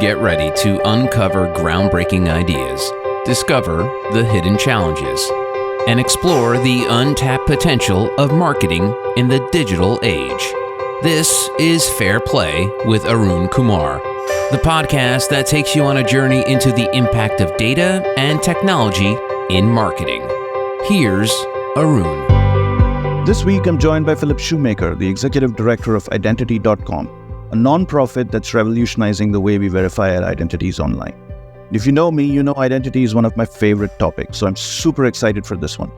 Get ready to uncover groundbreaking ideas, discover the hidden challenges, and explore the untapped potential of marketing in the digital age. This is Fair Play with Arun Kumar, the podcast that takes you on a journey into the impact of data and technology in marketing. Here's Arun. This week, I'm joined by Phillip Shoemaker, the Executive Director of Identity.com, a non-profit that's revolutionizing the way we verify our identities online. If you know me, you know identity is one of my favorite topics, so I'm super excited for this one.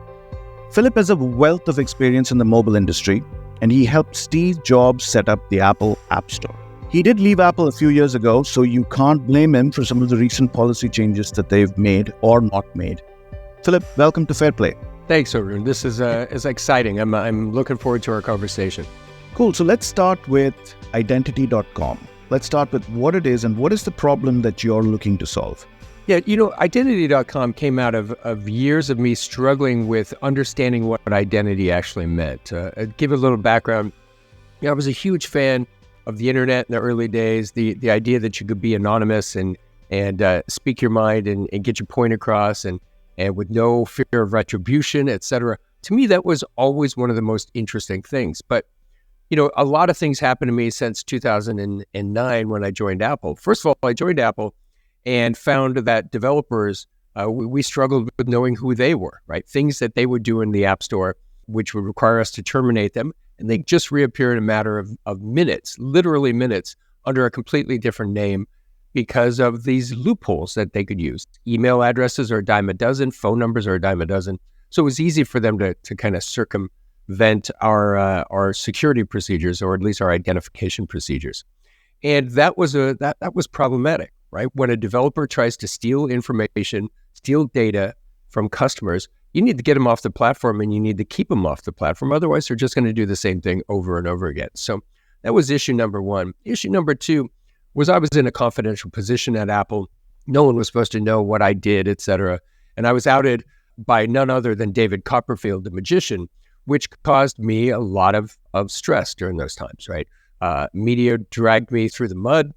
Phillip has a wealth of experience in the mobile industry, and he helped Steve Jobs set up the Apple App Store. He did leave Apple a few years ago, so you can't blame him for some of the recent policy changes that they've made or not made. Phillip, welcome to Fair Play. Thanks, Arun. This is exciting. I'm looking forward to our conversation. Cool. So let's start with Identity.com. Let's start with what it is and what is the problem that you're looking to solve. Yeah, Identity.com came out of years of me struggling with understanding what identity actually meant. Give a little background. I was a huge fan of the internet in the early days, the idea that you could be anonymous and speak your mind and get your point across and with no fear of retribution, et cetera. To me, that was always one of the most interesting things. But a lot of things happened to me since 2009 when I joined Apple. First of all, I joined Apple and found that developers, we struggled with knowing who they were, right? Things that they would do in the App Store, which would require us to terminate them. And they just reappear in a matter of minutes, literally minutes, under a completely different name because of these loopholes that they could use. Email addresses are a dime a dozen, phone numbers are a dime a dozen. So it was easy for them to kind of circumvent our security procedures, or at least our identification procedures. And that was problematic, right? When a developer tries to steal information, steal data from customers, you need to get them off the platform and you need to keep them off the platform. Otherwise, they're just going to do the same thing over and over again. So that was issue number one. Issue number two was I was in a confidential position at Apple. No one was supposed to know what I did, et cetera. And I was outed by none other than David Copperfield, the magician, which caused me a lot of stress during those times, right? Media dragged me through the mud.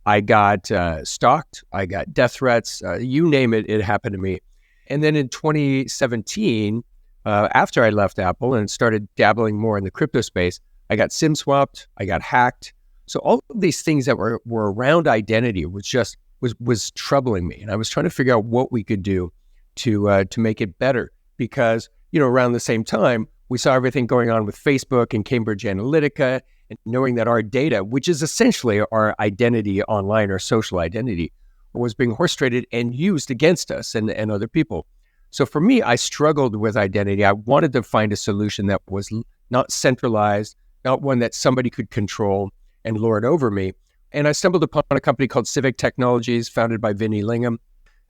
I got stalked. I got death threats. You name it, it happened to me. And then in 2017, after I left Apple and started dabbling more in the crypto space, I got SIM swapped. I got hacked. So all of these things that were around identity was troubling me. And I was trying to figure out what we could do to make it better. Because, around the same time, we saw everything going on with Facebook and Cambridge Analytica, and knowing that our data, which is essentially our identity online, our social identity, was being horse-traded and used against us and other people. So for me, I struggled with identity. I wanted to find a solution that was not centralized, not one that somebody could control and lord over me. And I stumbled upon a company called Civic Technologies, founded by Vinny Lingham.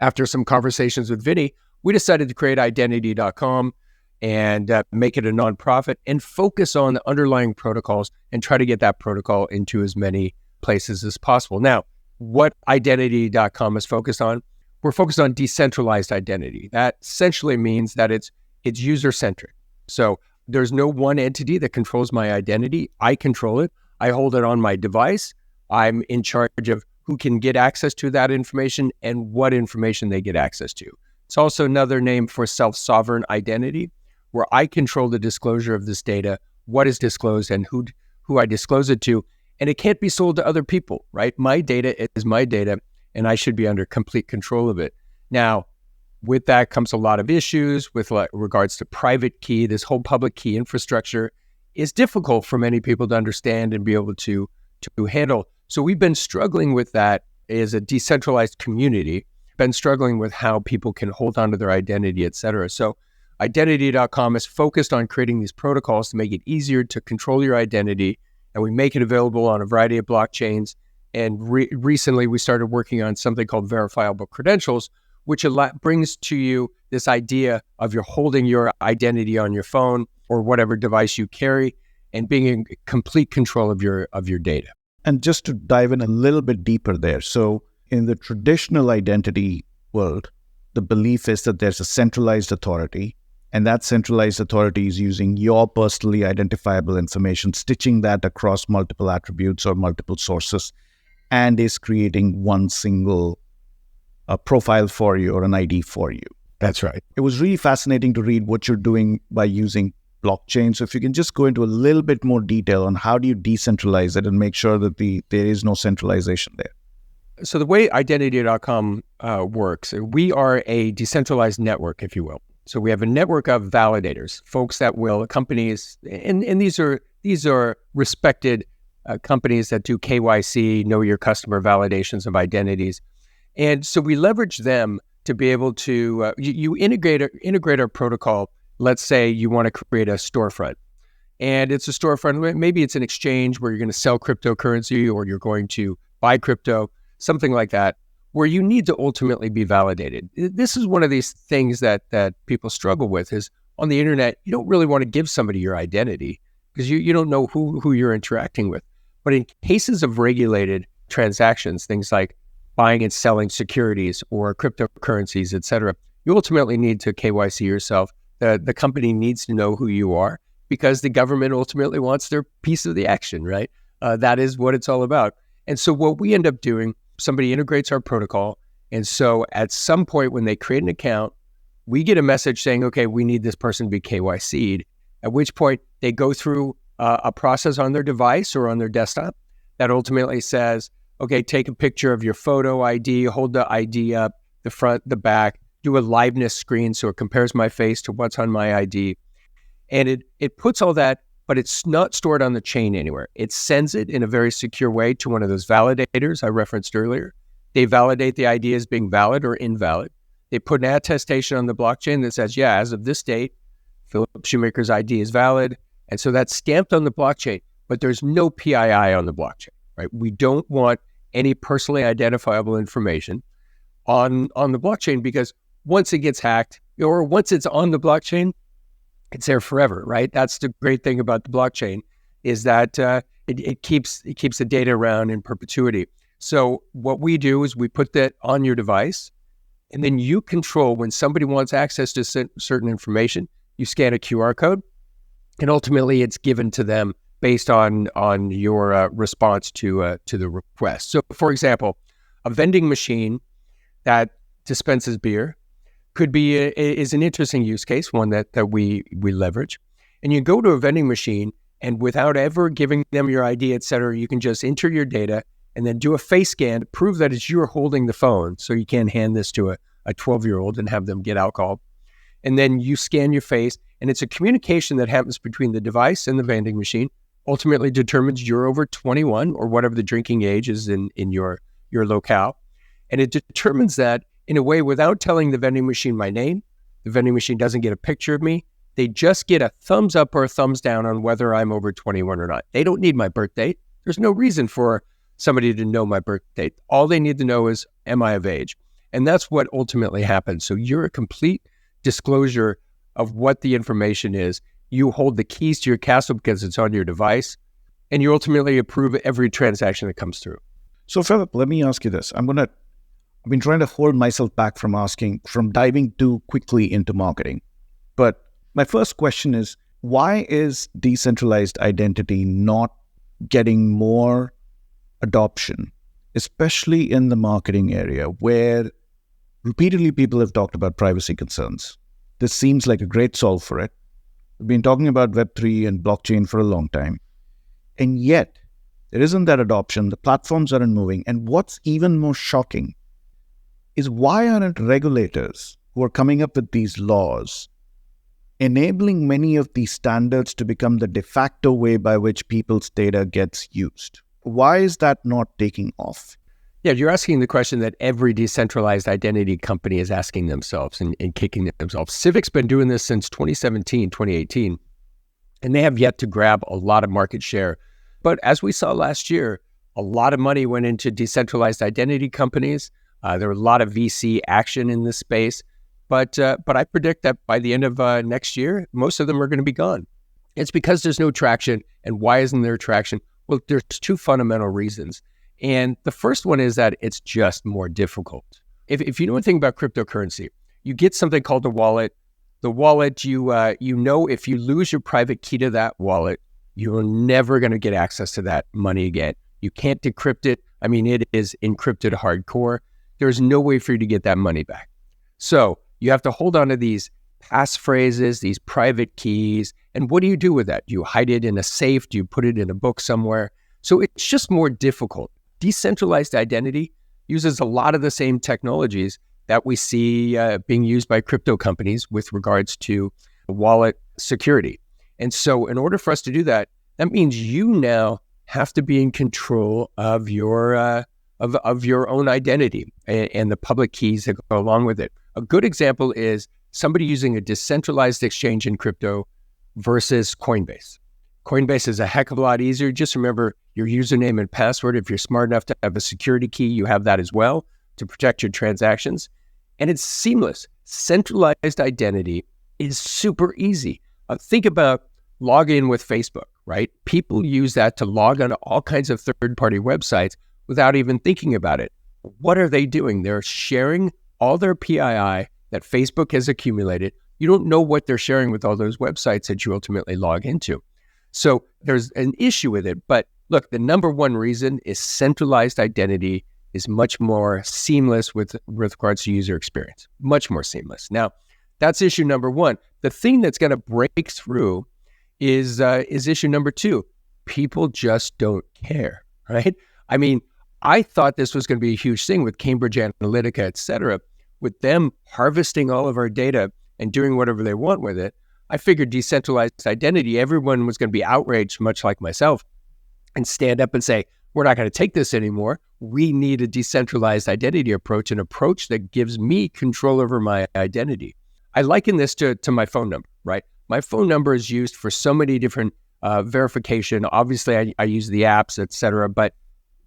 After some conversations with Vinny, we decided to create Identity.com and make it a nonprofit and focus on the underlying protocols and try to get that protocol into as many places as possible. Now, what Identity.com is focused on, we're focused on decentralized identity. That essentially means that it's user-centric. So there's no one entity that controls my identity. I control it. I hold it on my device. I'm in charge of who can get access to that information and what information they get access to. It's also another name for self-sovereign identity, where I control the disclosure of this data, what is disclosed and who I disclose it to, and it can't be sold to other people, right? My data is my data, and I should be under complete control of it. Now, with that comes a lot of issues with regards to private key. This whole public key infrastructure is difficult for many people to understand and be able to handle. So we've been struggling with that as a decentralized community, been struggling with how people can hold on to their identity, et cetera. So Identity.com is focused on creating these protocols to make it easier to control your identity, and we make it available on a variety of blockchains. And recently, we started working on something called verifiable credentials, which brings to you this idea of you're holding your identity on your phone or whatever device you carry, and being in complete control of your data. And just to dive in a little bit deeper there, so in the traditional identity world, the belief is that there's a centralized authority, and that centralized authority is using your personally identifiable information, stitching that across multiple attributes or multiple sources, and is creating one single profile for you or an ID for you. That's right. It was really fascinating to read what you're doing by using blockchain. So if you can just go into a little bit more detail on how do you decentralize it and make sure that there is no centralization there. So the way identity.com works, we are a decentralized network, if you will. So we have a network of validators, folks that will, companies, and these are respected companies that do KYC, know your customer validations of identities. And so we leverage them to be able to, you integrate our protocol. Let's say you want to create a storefront, and it's a storefront, maybe it's an exchange where you're going to sell cryptocurrency or you're going to buy crypto, something like that, where you need to ultimately be validated. This is one of these things that people struggle with is on the internet, you don't really want to give somebody your identity because you don't know who you're interacting with. But in cases of regulated transactions, things like buying and selling securities or cryptocurrencies, et cetera, you ultimately need to KYC yourself. The company needs to know who you are because the government ultimately wants their piece of the action, right? That is what it's all about. And so what we end up doing, somebody integrates our protocol. And so at some point when they create an account, we get a message saying, okay, we need this person to be KYC'd, at which point they go through a process on their device or on their desktop that ultimately says, okay, take a picture of your photo ID, hold the ID up, the front, the back, do a liveness screen so it compares my face to what's on my ID. And it puts all that, but it's not stored on the chain anywhere. It sends it in a very secure way to one of those validators I referenced earlier. They validate the ID as being valid or invalid. They put an attestation on the blockchain that says, yeah, as of this date, Phillip Shoemaker's ID is valid. And so that's stamped on the blockchain, but there's no PII on the blockchain, right? We don't want any personally identifiable information on the blockchain because once it gets hacked or once it's on the blockchain, it's there forever, right? That's the great thing about the blockchain is that it keeps the data around in perpetuity. So what we do is we put that on your device, and then you control when somebody wants access to certain information, you scan a QR code, and ultimately it's given to them based on your response to the request. So, for example, a vending machine that dispenses beer is an interesting use case, one that we leverage. And you go to a vending machine, and without ever giving them your ID, et cetera, you can just enter your data and then do a face scan to prove that it's you holding the phone. So you can't hand this to a 12-year-old and have them get alcohol. And then you scan your face, and it's a communication that happens between the device and the vending machine, ultimately determines you're over 21 or whatever the drinking age is in your locale. And it determines that in a way without telling the vending machine my name. The vending machine doesn't get a picture of me. They just get a thumbs up or a thumbs down on whether I'm over 21 or not. They don't need my birth date. There's no reason for somebody to know my birth date. All they need to know is, am I of age? And that's what ultimately happens. So you're a complete disclosure of what the information is. You hold the keys to your castle because it's on your device, and you ultimately approve every transaction that comes through. So Phillip, let me ask you this. I've been trying to hold myself back from diving too quickly into marketing. But my first question is, why is decentralized identity not getting more adoption, especially in the marketing area where repeatedly people have talked about privacy concerns? This seems like a great solve for it. We've been talking about Web3 and blockchain for a long time. And yet, there isn't that adoption. The platforms aren't moving. And what's even more shocking is why aren't regulators who are coming up with these laws enabling many of these standards to become the de facto way by which people's data gets used? Why is that not taking off? Yeah, you're asking the question that every decentralized identity company is asking themselves and kicking themselves. Civic's been doing this since 2017, 2018, and they have yet to grab a lot of market share. But as we saw last year, a lot of money went into decentralized identity companies. There were a lot of VC action in this space, but I predict that by the end of next year, most of them are going to be gone. It's because there's no traction. And why isn't there traction? Well, there's two fundamental reasons. And the first one is that it's just more difficult. If you know anything about cryptocurrency, you get something called a wallet. The wallet, you know, if you lose your private key to that wallet, you're never going to get access to that money again. You can't decrypt it I mean, it is encrypted hardcore. There's no way for you to get that money back. So you have to hold on to these passphrases, these private keys. And what do you do with that? Do you hide it in a safe? Do you put it in a book somewhere? So it's just more difficult. Decentralized identity uses a lot of the same technologies that we see being used by crypto companies with regards to wallet security. And so in order for us to do that, that means you now have to be in control of your own identity and the public keys that go along with it. A good example is somebody using a decentralized exchange in crypto versus Coinbase. Coinbase is a heck of a lot easier. Just remember your username and password. If you're smart enough to have a security key, you have that as well to protect your transactions. And it's seamless. Centralized identity is super easy. Think about login with Facebook, right? People use that to log on to all kinds of third-party websites without even thinking about it. What are they doing? They're sharing all their PII that Facebook has accumulated. You don't know what they're sharing with all those websites that you ultimately log into. So there's an issue with it. But look, the number one reason is centralized identity is much more seamless with regards to user experience, much more seamless. Now, that's issue number one. The thing that's going to break through is issue number two. People just don't care, right? I mean, I thought this was going to be a huge thing with Cambridge Analytica, et cetera, with them harvesting all of our data and doing whatever they want with it. I figured decentralized identity, everyone was going to be outraged, much like myself, and stand up and say, we're not going to take this anymore. We need a decentralized identity approach, an approach that gives me control over my identity. I liken this to my phone number, right? My phone number is used for so many different verification. Obviously, I use the apps, et cetera, but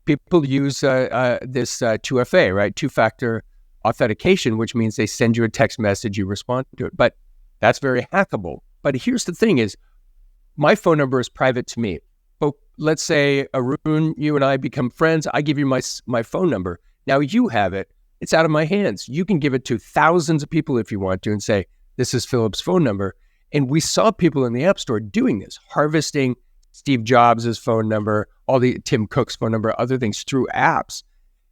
people use this 2FA, right? Two-factor authentication, which means they send you a text message, you respond to it. But that's very hackable. But here's the thing is, my phone number is private to me. But let's say, Arun, you and I become friends. I give you my phone number. Now you have it. It's out of my hands. You can give it to thousands of people if you want to and say, this is Philip's phone number. And we saw people in the App Store doing this, harvesting Steve Jobs' phone number, all the Tim Cook's phone number, other things through apps.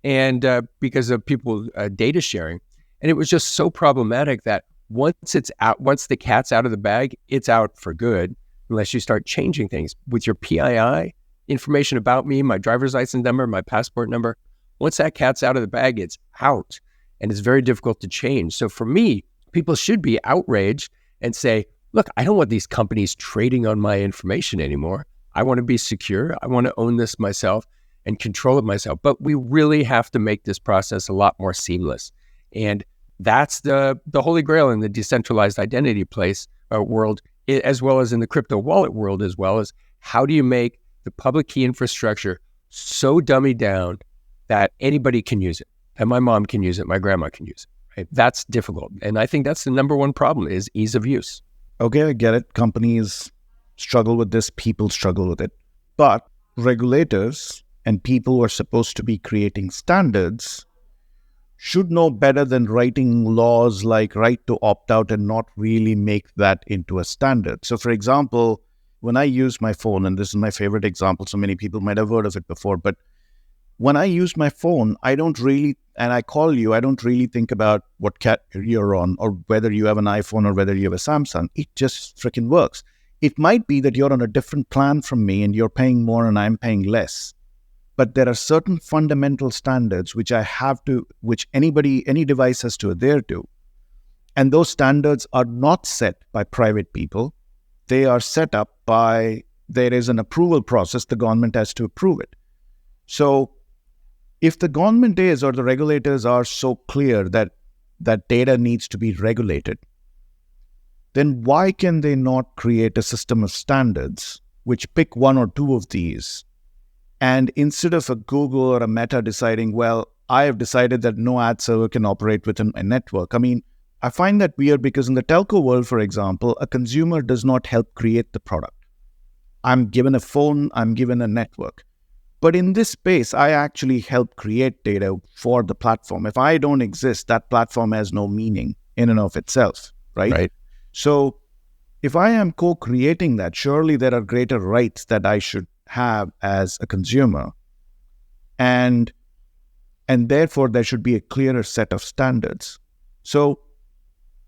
And because of people data sharing. And it was just so problematic that once it's out, once the cat's out of the bag, it's out for good, unless you start changing things with your PII, information about me, my driver's license number, my passport number. Once that cat's out of the bag, it's out. And it's very difficult to change. So for me, people should be outraged and say, look, I don't want these companies trading on my information anymore. I want to be secure. I want to own this myself and control it myself. But we really have to make this process a lot more seamless. And that's the holy grail in the decentralized identity world, as well as in the crypto wallet world, as well as how do you make the public key infrastructure so dummied down that anybody can use it, and my mom can use it, my grandma can use it, right? That's difficult. And I think that's the number one problem is ease of use. Okay, I get it. Companies struggle with this, people struggle with it. But regulators and people who are supposed to be creating standards should know better than writing laws like right to opt out and not really make that into a standard. So for example, when I use my phone, and this is my favorite example, so many people might have heard of it before, but when I use my phone, I don't really, and I call you, I don't really think about what category you're on or whether you have an iPhone or whether you have a Samsung. It just freaking works. It might be that you're on a different plan from me and you're paying more and I'm paying less. But there are certain fundamental standards which any device has to adhere to. And those standards are not set by private people. They are set up there is an approval process. The government has to approve it. So if the government is, or the regulators are so clear that data needs to be regulated, then why can they not create a system of standards which pick one or two of these? And instead of a Google or a Meta deciding, well, I have decided that no ad server can operate within my network. I mean, I find that weird because in the telco world, for example, a consumer does not help create the product. I'm given a phone, I'm given a network. But in this space, I actually help create data for the platform. If I don't exist, that platform has no meaning in and of itself, right? Right. So if I am co-creating that, surely there are greater rights that I should have as a consumer. and therefore there should be a clearer set of standards. So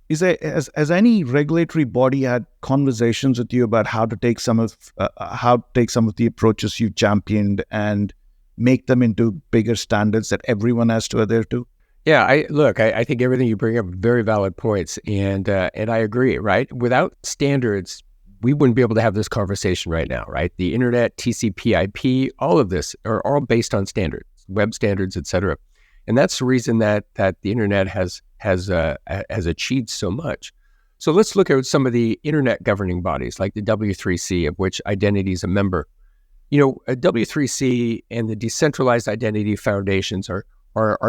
has any regulatory body had conversations with you about how to take some of the approaches you championed and make them into bigger standards that everyone has to adhere to? Yeah, I think everything you bring up are very valid points, and I agree, right? Without standards, we wouldn't be able to have this conversation right now, right? The internet, TCP/IP, all of this are all based on standards, web standards, et cetera. And that's the reason that the internet has achieved so much. So let's look at some of the internet governing bodies, like the W3C, of which identity is a member. A W3C and the Decentralized Identity Foundations are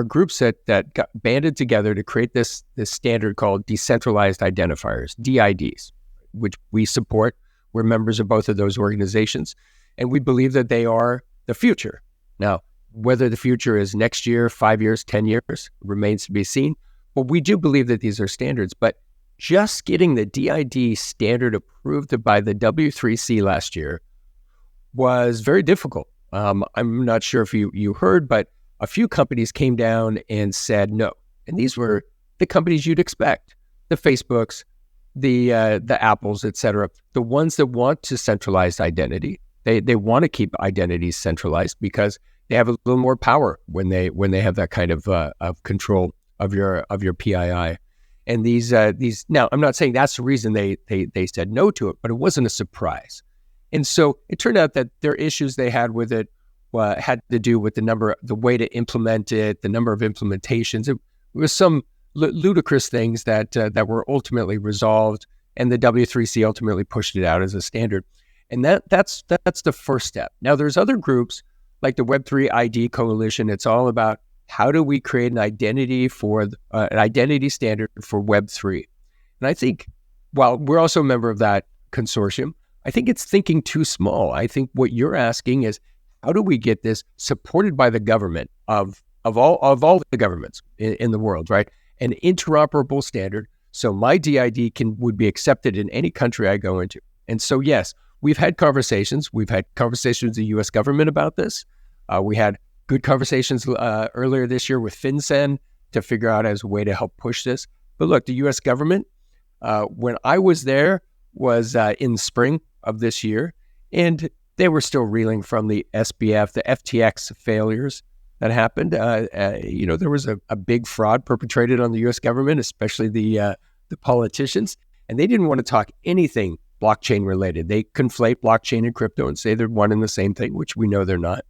groups that got banded together to create this standard called Decentralized Identifiers, DIDs, which we support. We're members of both of those organizations, and we believe that they are the future. Now, whether the future is next year, 5 years, 10 years, remains to be seen. But we do believe that these are standards. But just getting the DID standard approved by the W3C last year was very difficult. I'm not sure if you heard, but a few companies came down and said no. And these were the companies you'd expect, the Facebooks, the Apples, et cetera, the ones that want to centralize identity. They want to keep identities centralized because they have a little more power when they have that kind of control of your PII. And these now, I'm not saying that's the reason they said no to it, but it wasn't a surprise. And so it turned out that their issues they had with it had to do with the way to implement it, the number of implementations. It was some ludicrous things that were ultimately resolved, and the W3C ultimately pushed it out as a standard. And that's the first step. Now, there's other groups like the Web3 ID Coalition. It's all about how do we create an identity standard for Web3. And I think, while we're also a member of that consortium, I think it's thinking too small. I think what you're asking is, how do we get this supported by the government of all the governments in the world, right? An interoperable standard, so my DID would be accepted in any country I go into. And so, yes, we've had conversations. We've had conversations with the U.S. government about this. We had good conversations earlier this year with FinCEN to figure out as a way to help push this. But look, the U.S. government, when I was there, was in spring of this year, and they were still reeling from the SBF, the FTX failures that happened. There was a big fraud perpetrated on the U.S. government, especially the politicians, and they didn't want to talk anything blockchain related. They conflate blockchain and crypto and say they're one and the same thing, which we know they're not.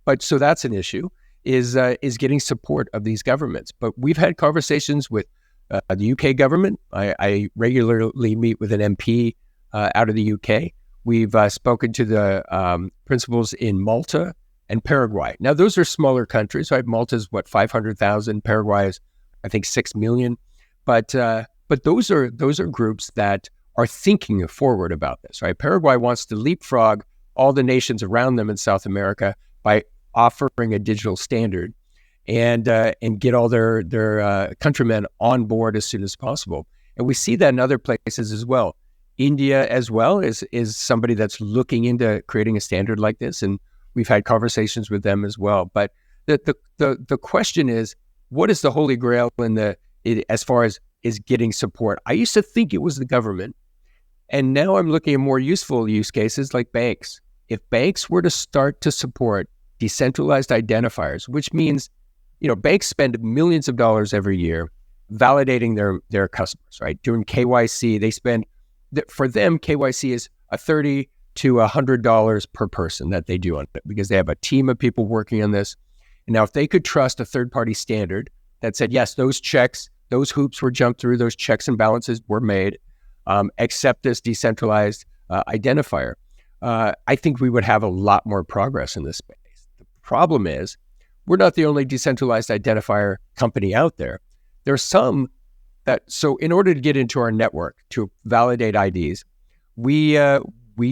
But so that's an issue, is getting support of these governments. But we've had conversations with the UK government. I regularly meet with an MP out of the UK. We've spoken to the principals in Malta and Paraguay. Now, those are smaller countries, right? Malta's 500,000. Paraguay is, I think, 6 million. But those are groups that are thinking forward about this, right? Paraguay wants to leapfrog all the nations around them in South America by offering a digital standard and get all their countrymen on board as soon as possible. And we see that in other places as well. India as well is somebody that's looking into creating a standard like this, and we've had conversations with them as well. But the question is, what is the holy grail as far as is getting support? I used to think it was the government, and now I'm looking at more useful use cases like banks. If banks were to start to support decentralized identifiers, which means, banks spend millions of dollars every year validating their customers, right? Doing KYC, they spend, for them, KYC is $30 to $100 per person that they do on it because they have a team of people working on this. And now if they could trust a third-party standard that said, yes, those hoops were jumped through, those checks and balances were made, accept this decentralized identifier, I think we would have a lot more progress in this space. The problem is, we're not the only decentralized identifier company out there. There are some so in order to get into our network to validate IDs, we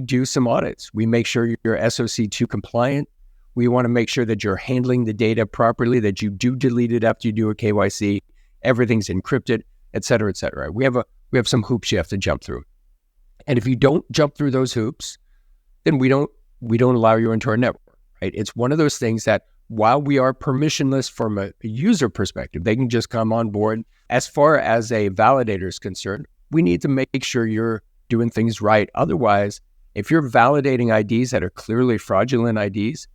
do some audits. We make sure you're SOC 2 compliant. We want to make sure that you're handling the data properly, that you do delete it after you do a KYC, everything's encrypted, et cetera, et cetera. We have some hoops you have to jump through. And if you don't jump through those hoops, then we don't allow you into our network, right? It's one of those things that while we are permissionless from a user perspective, they can just come on board. As far as a validator is concerned, we need to make sure you're doing things right. Otherwise, if you're validating IDs that are clearly fraudulent IDs,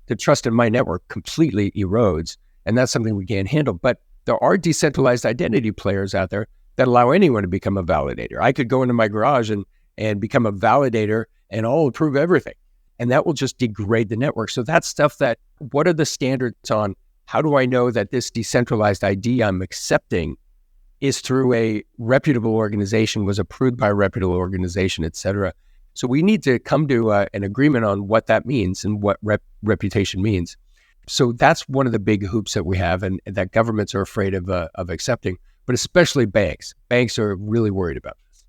the trust in my network completely erodes. And that's something we can't handle. But there are decentralized identity players out there that allow anyone to become a validator. I could go into my garage and become a validator and I'll approve everything. And that will just degrade the network. So that's stuff that, what are the standards on how do I know that this decentralized ID I'm accepting is through a reputable organization, was approved by a reputable organization, et cetera. So we need to come to an agreement on what that means and what reputation means. So that's one of the big hoops that we have and that governments are afraid of accepting, but especially banks. Banks are really worried about this.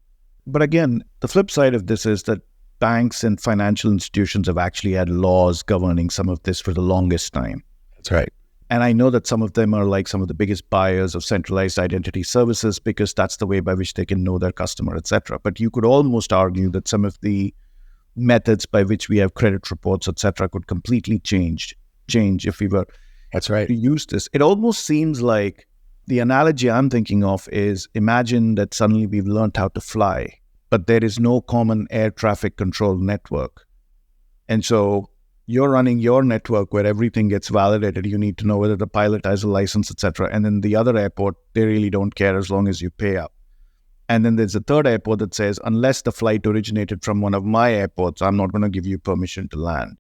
But again, the flip side of this is that banks and financial institutions have actually had laws governing some of this for the longest time. That's right. And I know that some of them are like some of the biggest buyers of centralized identity services because that's the way by which they can know their customer, etc. But you could almost argue that some of the methods by which we have credit reports, etc., could completely change if we were That's right. to use this. It almost seems like the analogy I'm thinking of is, imagine that suddenly we've learned how to fly, but there is no common air traffic control network. And so you're running your network where everything gets validated. You need to know whether the pilot has a license, etc. And then the other airport, they really don't care as long as you pay up. And then there's a third airport that says, unless the flight originated from one of my airports, I'm not going to give you permission to land.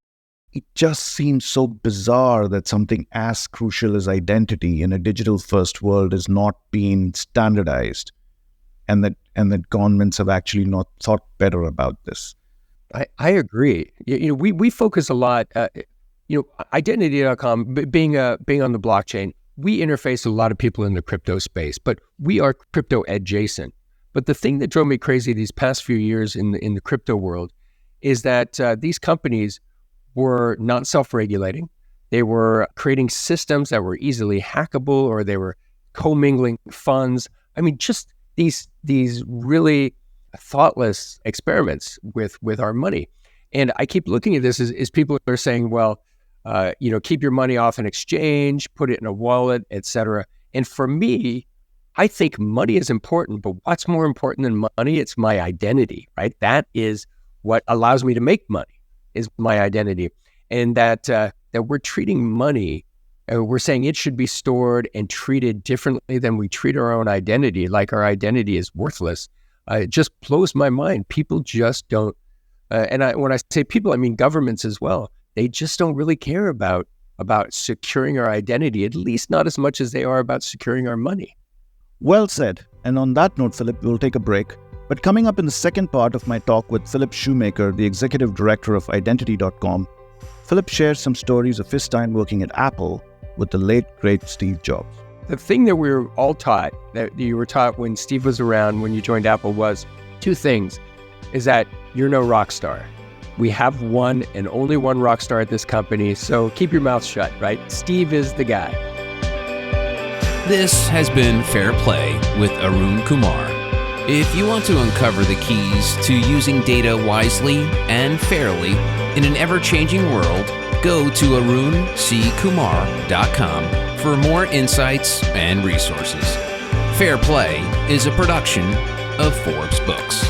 It just seems so bizarre that something as crucial as identity in a digital-first world is not being standardized, and that governments have actually not thought better about this. I agree. We focus a lot. Identity.com being on the blockchain, we interface a lot of people in the crypto space, but we are crypto adjacent. But the thing that drove me crazy these past few years in the crypto world is that these companies were not self-regulating. They were creating systems that were easily hackable, or they were commingling funds. I mean, just these really thoughtless experiments with our money. And I keep looking at this as people are saying, well, keep your money off an exchange, put it in a wallet, et cetera. And for me, I think money is important, but what's more important than money? It's my identity, right? That is what allows me to make money, is my identity. And that we're treating money, we're saying it should be stored and treated differently than we treat our own identity, like our identity is worthless. It just blows my mind. People just don't, when I say people, I mean governments as well. They just don't really care about securing our identity, at least not as much as they are about securing our money. Well said. And on that note, Philip, we'll take a break. But coming up in the second part of my talk with Phillip Shoemaker, the executive director of Identity.com, Philip shares some stories of his time working at Apple with the late, great Steve Jobs. The thing that we were all taught, that you were taught when Steve was around, when you joined Apple, was two things, is that you're no rock star. We have one and only one rock star at this company, so keep your mouth shut, right? Steve is the guy. This has been Fair Play with Arun Kumar. If you want to uncover the keys to using data wisely and fairly in an ever-changing world, go to arunckumar.com for more insights and resources. Fair Play is a production of Forbes Books.